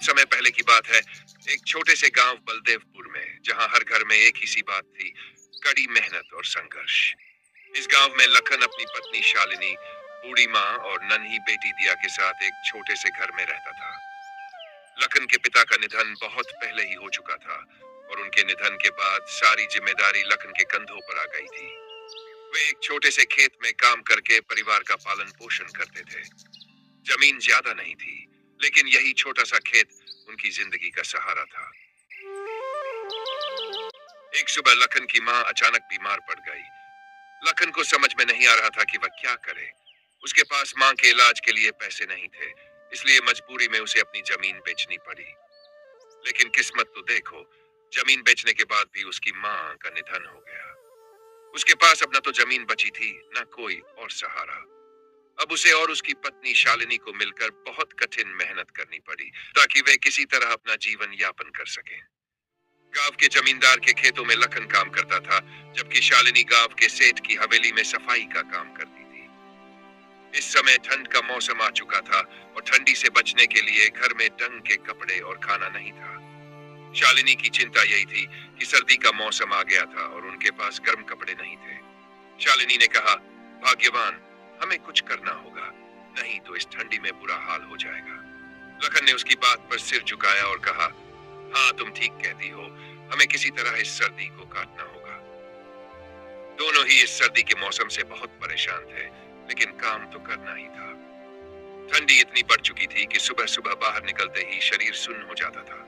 बहुत समय पहले की बात है। एक छोटे से गांव बलदेवपुर में, जहां हर घर में एक ही सी बात थी, कड़ी मेहनत और संघर्ष। इस गांव में लखन अपनी पत्नी शालिनी, बूढ़ी माँ और नन्ही बेटी दिया के साथ एक छोटे से घर में रहता था। लखन के पिता का निधन बहुत पहले ही हो चुका था और उनके निधन के बाद सारी जिम्मेदारी लखन के कंधों पर आ गई थी। वे एक छोटे से खेत में काम करके परिवार का पालन पोषण करते थे। जमीन ज्यादा नहीं थी, लेकिन यही छोटा सा खेत उनकी जिंदगी का सहारा था। एक सुबह लखन की माँ अचानक बीमार पड़ गई। लखन को समझ में नहीं आ रहा था कि वह क्या करे। उसके पास माँ के इलाज के लिए पैसे नहीं थे, इसलिए मजबूरी में उसे अपनी जमीन बेचनी पड़ी। लेकिन किस्मत तो देखो, जमीन बेचने के बाद भी उसकी माँ का निधन हो गया। उसके पास अब न तो जमीन बची थी, न कोई और सहारा। अब उसे और उसकी पत्नी शालिनी को मिलकर बहुत कठिन मेहनत करनी पड़ी ताकि वे किसी तरह अपना जीवन यापन कर सकें। गांव के जमींदार के खेतों में लखन काम करता था, जबकि शालिनी गांव के सेठ की हवेली में सफाई का काम करती थी। इस समय ठंड का मौसम आ चुका था और ठंडी से बचने के लिए घर में ढंग के कपड़े और खाना नहीं था। शालिनी की चिंता यही थी कि सर्दी का मौसम आ गया था और उनके पास गर्म कपड़े नहीं थे। शालिनी ने कहा, भाग्यवान, हमें कुछ करना होगा, नहीं तो इस ठंडी में बुरा हाल हो जाएगा। लखन ने उसकी बात पर सिर झुकाया और कहा, हाँ, तुम ठीक कहती हो, हमें किसी तरह इस सर्दी को काटना होगा। दोनों ही इस सर्दी के मौसम से बहुत परेशान थे, लेकिन काम तो करना ही था। ठंडी इतनी बढ़ चुकी थी कि सुबह सुबह बाहर निकलते ही शरीर सुन्न हो जाता था।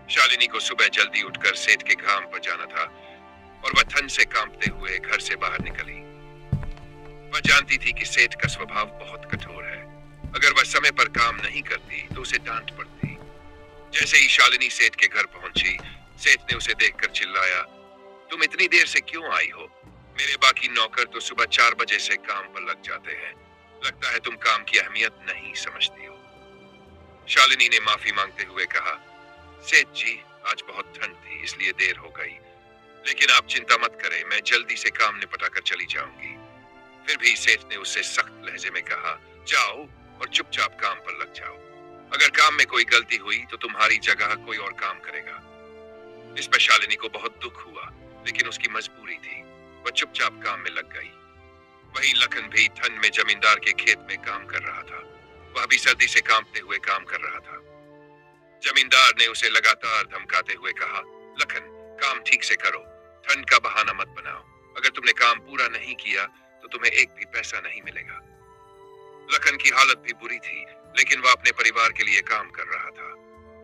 शालिनी को सुबह जल्दी उठकर सेठ के काम पर जाना था और वह ठंड से कांपते हुए घर से बाहर निकली। वह जानती थी कि सेठ का स्वभाव बहुत कठोर है। अगर वह समय पर काम नहीं करती तो उसे डांट पड़ती। जैसे ही शालिनी सेठ के घर पहुंची, सेठ ने उसे देखकर चिल्लाया, तुम इतनी देर से क्यों आई हो? मेरे बाकी नौकर तो सुबह 4 बजे से काम पर लग जाते हैं। लगता है तुम काम की अहमियत नहीं समझती हो। शालिनी ने माफी मांगते हुए कहा, सेठ जी, आज बहुत ठंड थी, इसलिए देर हो गई। लेकिन आप चिंता मत करें, मैं जल्दी से काम निपटा कर चली जाऊंगी। फिर भी सेठ ने उससे सख्त लहजे में कहा, जाओ और चुपचाप काम पर लग जाओ। अगर काम में कोई गलती हुई तो तुम्हारी जगह कोई और काम करेगा। इस पर शालिनी को बहुत दुख हुआ, लेकिन उसकी मजबूरी थी। वह चुपचाप काम में लग गई। वही लखन भी ठंड में जमींदार के खेत में काम कर रहा था। वह भी सर्दी से कांपते हुए काम कर रहा था। जमींदार ने उसे लगातार धमकाते हुए कहा, लखन, काम ठीक से करो, ठंड का बहाना मत बनाओ। अगर तुमने काम पूरा नहीं किया तो तुम्हें एक भी पैसा नहीं मिलेगा। लखन की हालत भी बुरी थी, लेकिन वह अपने परिवार के लिए काम कर रहा था।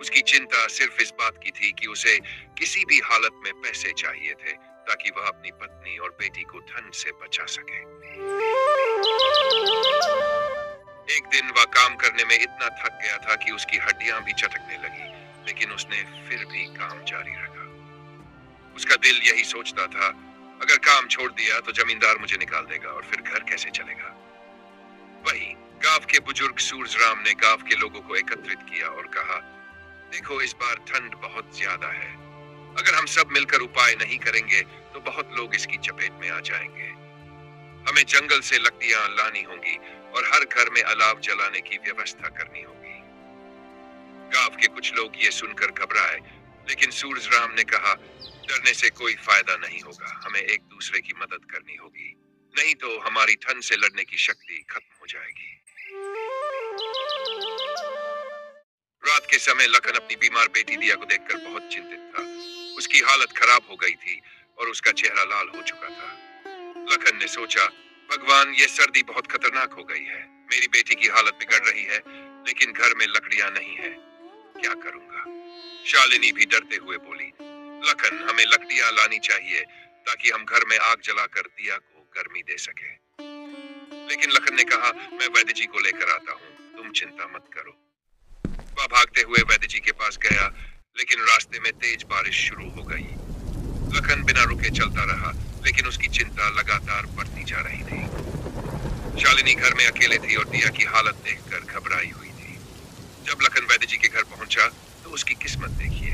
उसकी चिंता सिर्फ इस बात की थी कि उसे किसी भी हालत में पैसे चाहिए थे ताकि वह अपनी पत्नी और बेटी को ठंड से बचा सके। एक दिन वह काम करने में इतना थक गया था कि उसकी हड्डियां भी चटकने लगी, लेकिन उसने फिर भी काम जारी रखा। उसका दिल यही सोचता था, अगर काम छोड़ दिया तो जमींदार मुझे निकाल देगा और फिर घर कैसे चलेगा। वही गांव के बुजुर्ग सूरजराम ने गांव के लोगों को एकत्रित किया और कहा, देखो, इस बार ठंड बहुत ज्यादा है। अगर हम सब मिलकर उपाय नहीं करेंगे तो बहुत लोग इसकी चपेट में आ जाएंगे। हमें जंगल से लकड़ियां लानी होंगी और हर घर में अलाव जलाने की व्यवस्था करनी होगी। गांव के कुछ लोग ये सुनकर घबराए, लेकिन सूरजराम ने कहा, डरने से कोई फायदा नहीं होगा। हमें एक दूसरे की मदद करनी होगी, नहीं तो हमारी ठंड से लड़ने की शक्ति खत्म हो जाएगी। रात के समय लखन अपनी बीमार बेटी दिया को देखकर बहुत चिंतित था। उसकी हालत खराब हो गई थी और उसका चेहरा लाल हो चुका था। लखन ने सोचा, भगवान, ये सर्दी बहुत खतरनाक हो गई है। मेरी बेटी की हालत बिगड़ रही है, लेकिन घर में लकड़ियां नहीं है। क्या करूंगा? शालिनी भी डरते हुए बोली, लखन, हमें लकड़ियां लानी चाहिए ताकि हम घर में आग जलाकर दिया को गर्मी दे सके। लेकिन लखन ने कहा, मैं वैद्य जी को लेकर आता हूँ, तुम चिंता मत करो। वह भागते हुए वैद्य जी के पास गया, लेकिन रास्ते में तेज बारिश शुरू हो गई। लखन बिना रुके चलता रहा, लेकिन उसकी चिंता लगातार बढ़ती जा रही थी। शालिनी घर में अकेले थी और दिया की हालत देखकर घबराई हुई थी। जब लखन वैद्य जी के घर पहुंचा तो उसकी किस्मत देखिए,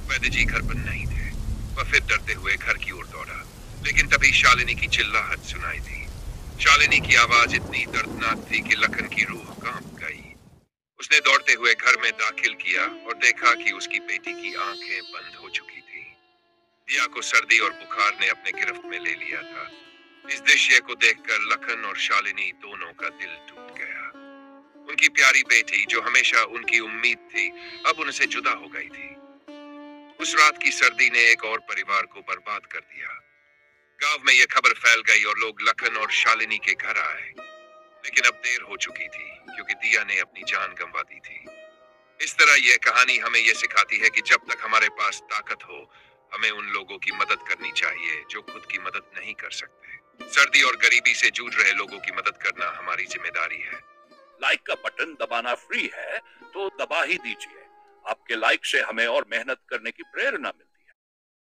वैद्य जी घर पर नहीं थे। वह फिर डरते हुए घर की ओर दौड़ा, लेकिन तभी शालिनी की चिल्लाहट सुनाई दी। शालिनी की आवाज इतनी दर्दनाक थी कि लखन की रूह कांप गई। उसने दौड़ते हुए घर में दाखिल किया और देखा कि उसकी बेटी की आंखें बंद हो चुकी थी। दिया को सर्दी और बुखार ने अपने गिरफ्त में ले लिया था। इस दृश्य को देखकर लखन और शालिनी दोनों का दिल टूट गया। उनकी प्यारी बेटी जो हमेशा उनकी उम्मीद थी, अब उनसे जुदा हो गई थी। उस रात की सर्दी ने एक और परिवार को बर्बाद कर दिया। गांव में यह खबर फैल गई और लोग लखन और शालिनी के घर आए। लेकिन अब देर हो चुकी थी, क्योंकि दिया ने अपनी जान गंवा दी थी। इस तरह यह कहानी हमें यह सिखाती है कि जब तक हमारे पास ताकत हो, हमें उन लोगों की मदद करनी चाहिए जो खुद की मदद नहीं कर सकते। सर्दी और गरीबी से जूझ रहे लोगों की मदद करना हमारी जिम्मेदारी है। लाइक का बटन दबाना फ्री है, तो दबा ही दीजिए। आपके लाइक से हमें और मेहनत करने की प्रेरणा मिलती है।